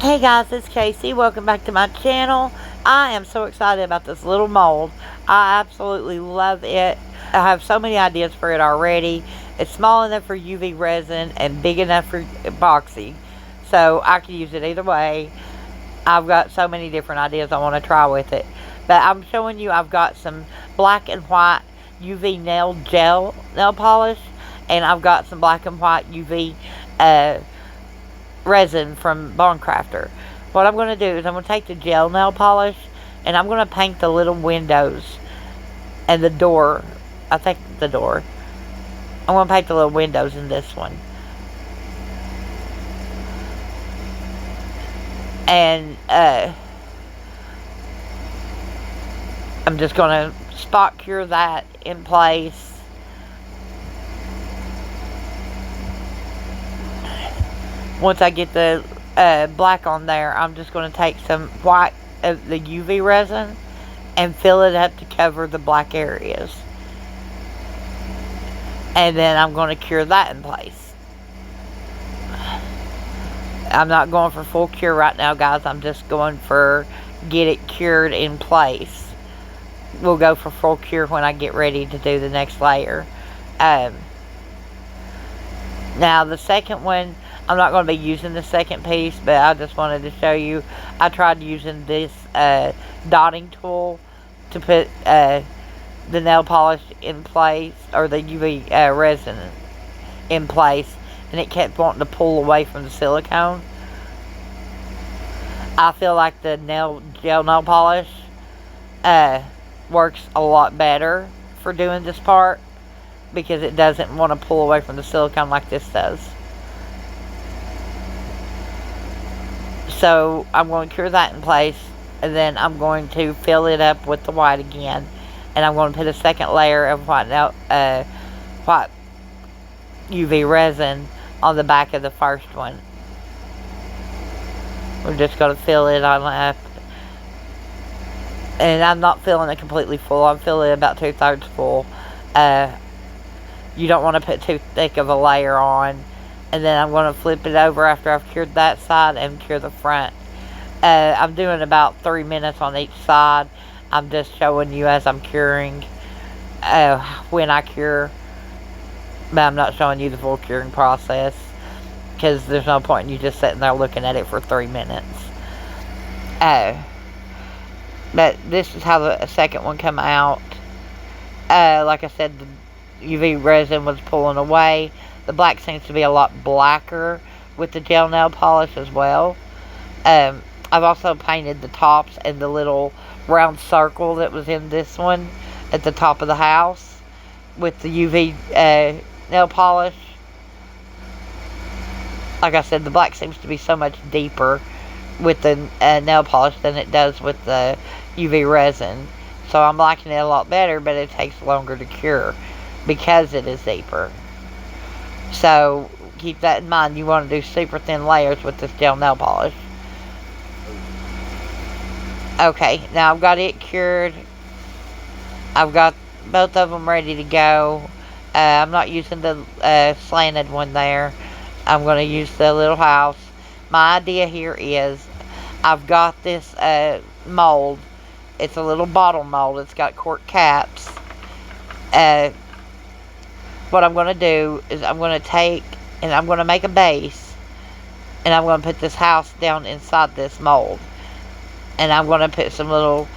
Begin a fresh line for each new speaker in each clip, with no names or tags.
Hey guys, it's Casey. Welcome back to my channel. I am so excited about this little mold. I absolutely love it. I have so many ideas for it already. It's small enough for UV resin and big enough for epoxy. So I can use it either way. I've got so many different ideas I want to try with it. But I'm showing you I've got some black and white UV nail gel nail polish. And I've got some black and white UV resin from Bond Crafter. What I'm going to do is I'm going to take the gel nail polish and I'm going to paint the little windows and the door. I think the door. I'm going to paint the little windows in this one. And I'm just going to spot cure that in place. Once I get the black on there, I'm just going to take some white of the UV resin and fill it up to cover the black areas. And then I'm going to cure that in place. I'm not going for full cure right now, guys. I'm just going for get it cured in place. We'll go for full cure when I get ready to do the next layer. Now the second one, I'm not going to be using the second piece, but I just wanted to show you. I tried using this dotting tool to put the nail polish in place, or the UV resin in place, and it kept wanting to pull away from the silicone. I feel like the gel nail polish works a lot better for doing this part, because it doesn't want to pull away from the silicone like this does. So I'm going to cure that in place, and then I'm going to fill it up with the white again, and I'm going to put a second layer of white UV resin on the back of the first one. We're just going to fill it on up, and I'm not filling it completely full. I'm filling it about 2/3 full. You don't want to put too thick of a layer on. And then I'm going to flip it over after I've cured that side and cure the front. I'm doing about 3 minutes on each side. I'm just showing you as I'm curing when I cure. But I'm not showing you the full curing process, because there's no point in you just sitting there looking at it for 3 minutes. But this is how the second one came out. Like I said, the UV resin was pulling away. The black seems to be a lot blacker with the gel nail polish as well. I've also painted the tops and the little round circle that was in this one at the top of the house with the UV nail polish. Like I said, the black seems to be so much deeper with the nail polish than it does with the UV resin. So I'm liking it a lot better, but it takes longer to cure because it is deeper. So keep that in mind. You want to do super thin layers with this gel nail polish. Okay, now I've got it cured. I've got both of them ready to go. I'm not using the slanted one there. I'm going to use the little house. My idea here is I've got this mold. It's a little bottle mold. It's got cork caps. What I'm going to do is I'm going to take and I'm going to make a base, and I'm going to put this house down inside this mold, and I'm going to put some little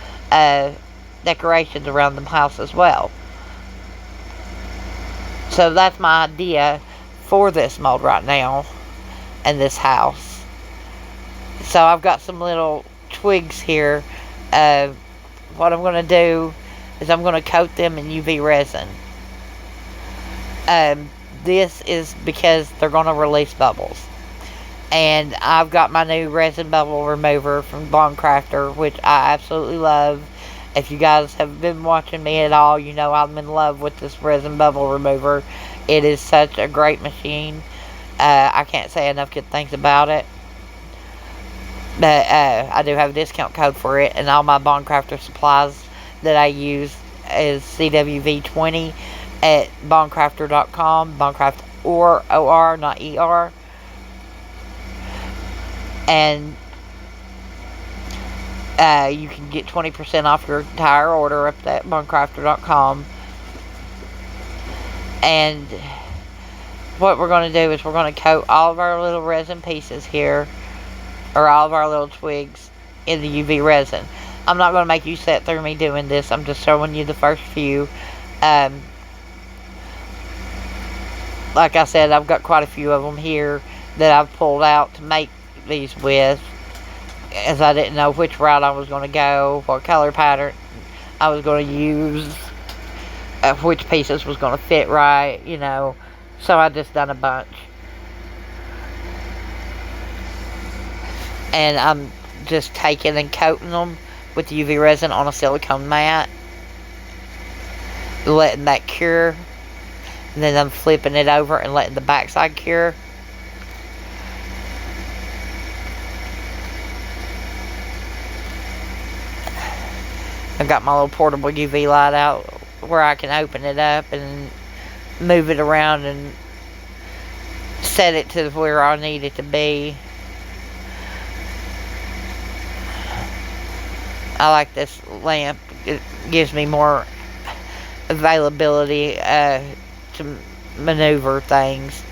decorations around the house as well. So that's my idea for this mold right now and this house. So I've got some little twigs here. What I'm going to do is I'm going to coat them in UV resin. This is because they're going to release bubbles. And I've got my new resin bubble remover from Bond Crafter, which I absolutely love. If you guys have been watching me at all, you know I'm in love with this resin bubble remover. It is such a great machine. I can't say enough good things about it. But I do have a discount code for it, and all my Bond Crafter supplies that I use is CWV20 at bondcrafter.com. Bondcraft or OR, not ER. And You can get 20% off your entire order up at bondcrafter.com. And what we're going to do is we're going to coat all of our little resin pieces here, or all of our little twigs, in the UV resin. I'm not going to make you sit through me doing this. I'm just showing you the first few. Like I said, I've got quite a few of them here that I've pulled out to make these with, as I didn't know which route I was going to go, what color pattern I was going to use, which pieces was going to fit right, you know. So I just done a bunch. And I'm just taking and coating them with UV resin on a silicone mat, letting that cure. And then I'm flipping it over and letting the backside cure. I've got my little portable UV light out where I can open it up and move it around and set it to where I need it to be. I like this lamp. It gives me more availability to maneuver things.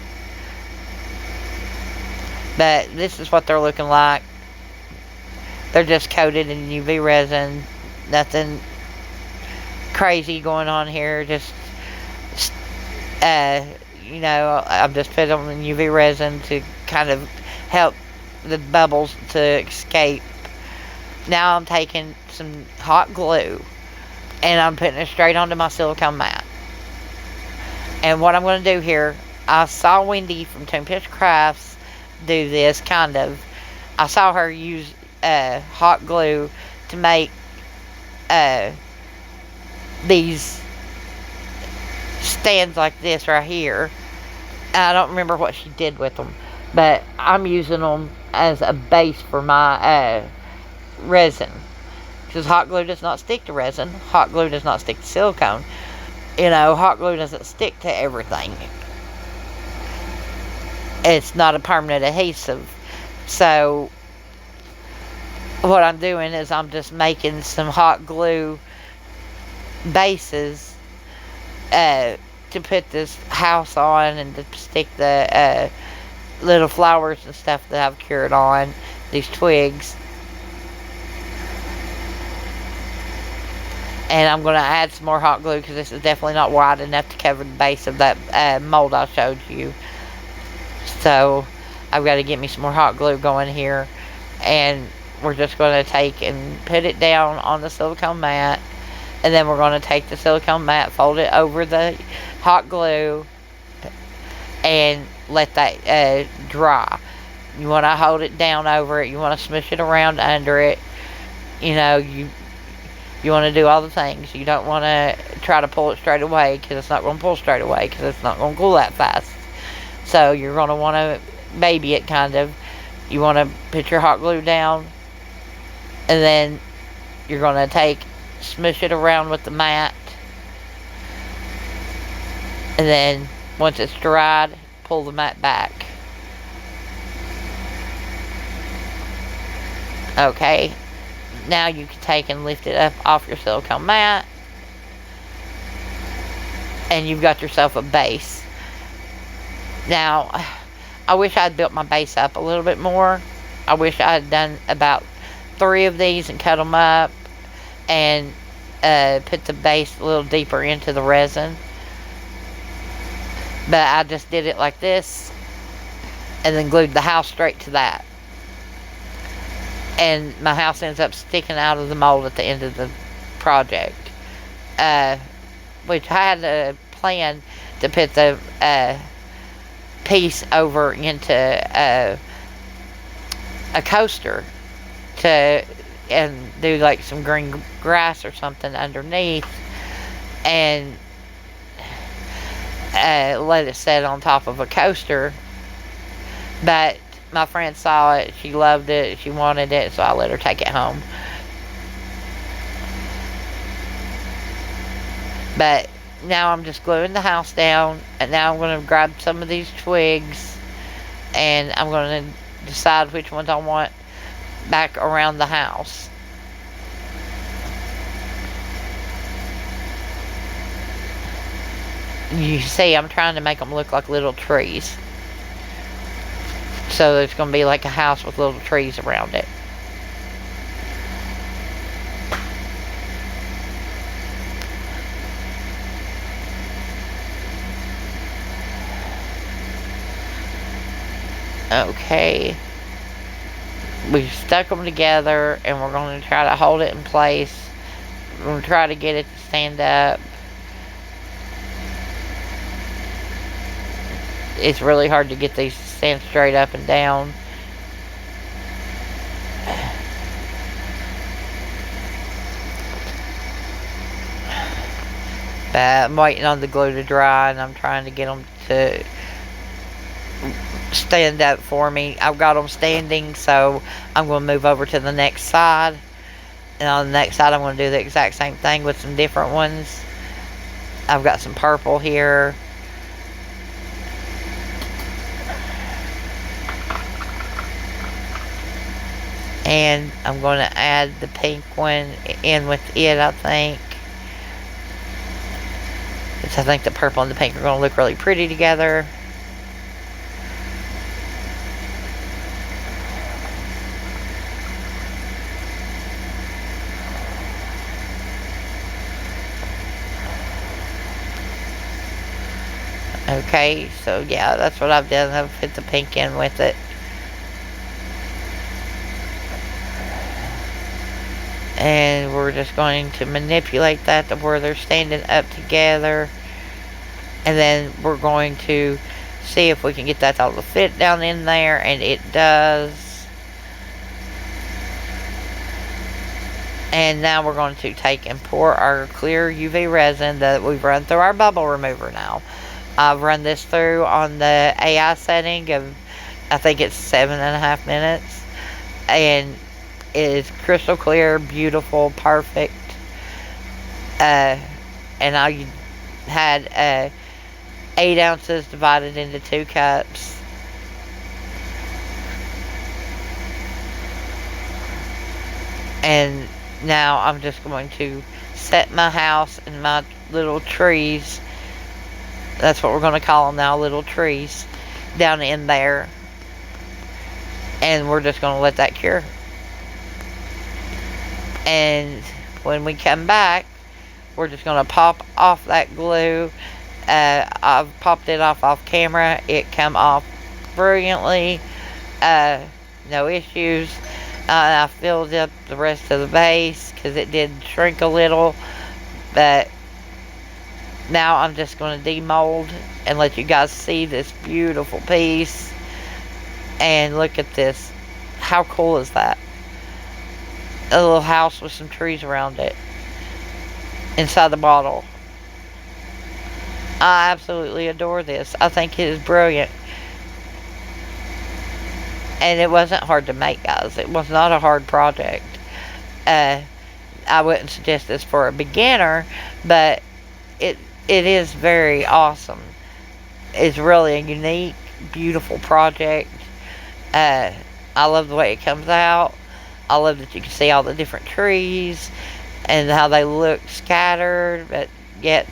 But this is what they're looking like. They're just coated in UV resin. Nothing crazy going on here. Just, you know, I've just put them in UV resin to kind of help the bubbles to escape. Now I'm taking some hot glue and I'm putting it straight onto my silicone mat. And what I'm going to do here, I saw Wendy from Tempest Crafts do this, kind of. I saw her use hot glue to make these stands like this right here. I don't remember what she did with them, but I'm using them as a base for my resin. Because hot glue does not stick to resin. Hot glue does not stick to silicone. You know, hot glue doesn't stick to everything. It's not a permanent adhesive. So what I'm doing is I'm just making some hot glue bases to put this house on and to stick the little flowers and stuff that I've cured on, these twigs. And I'm going to add some more hot glue because this is definitely not wide enough to cover the base of that mold I showed you. So I've got to get me some more hot glue going here. And we're just going to take and put it down on the silicone mat. And then we're going to take the silicone mat, fold it over the hot glue, and let that dry. You want to hold it down over it. You want to smush it around under it. You know, you want to do all the things. You don't want to try to pull it straight away because it's not going to pull straight away because it's not going to cool that fast. So you're going to want to baby it kind of. You want to put your hot glue down and then you're going to smush it around with the mat. And then once it's dried, pull the mat back. Okay. Now you can take and lift it up off your silicone mat. And you've got yourself a base. Now, I wish I'd built my base up a little bit more. I wish I had done about 3 of these and cut them up. And put the base a little deeper into the resin. But I just did it like this. And then glued the house straight to that. And my house ends up sticking out of the mold at the end of the project. Which I had a plan to put the piece over into a coaster and do like some green grass or something underneath and let it set on top of a coaster. But my friend saw it, she loved it, she wanted it, so I let her take it home. But now I'm just gluing the house down, and now I'm going to grab some of these twigs, and I'm going to decide which ones I want back around the house. You see, I'm trying to make them look like little trees. So there's going to be like a house with little trees around it. Okay. We've stuck them together, and we're going to try to hold it in place. We're going to try to get it to stand up. It's really hard to get these to stand straight up and down. But I'm waiting on the glue to dry, and I'm trying to get them to stand up for me. I've got them standing, so I'm going to move over to the next side. And on the next side, I'm going to do the exact same thing with some different ones. I've got some purple here. And I'm going to add the pink one in with it, I think. Because I think the purple and the pink are going to look really pretty together. Okay, so yeah, that's what I've done. I've put the pink in with it. And we're just going to manipulate that to where they're standing up together. And then we're going to see if we can get that all to fit down in there. And it does. And now we're going to take and pour our clear UV resin that we've run through our bubble remover now. I've run this through on the AI setting of, I think it's 7.5 minutes. And it is crystal clear, beautiful, perfect. And I had 8 ounces divided into 2 cups. And now I'm just going to set my house and my little trees. That's what we're going to call them now, little trees, down in there. And we're just going to let that cure. And when we come back, we're just going to pop off that glue. I've popped it off camera. It come off brilliantly. No issues. I filled up the rest of the base because it did shrink a little. But now I'm just going to demold and let you guys see this beautiful piece. And look at this. How cool is that? A little house with some trees around it. Inside the bottle. I absolutely adore this. I think it is brilliant. And it wasn't hard to make, guys. It was not a hard project. I wouldn't suggest this for a beginner, but it is very awesome. It's really a unique, beautiful project. I love the way it comes out. I love that you can see all the different trees and how they look scattered, but yet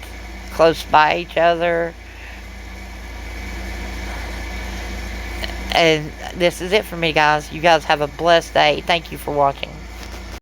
close by each other. And this is it for me, guys. You guys have a blessed day. Thank you for watching.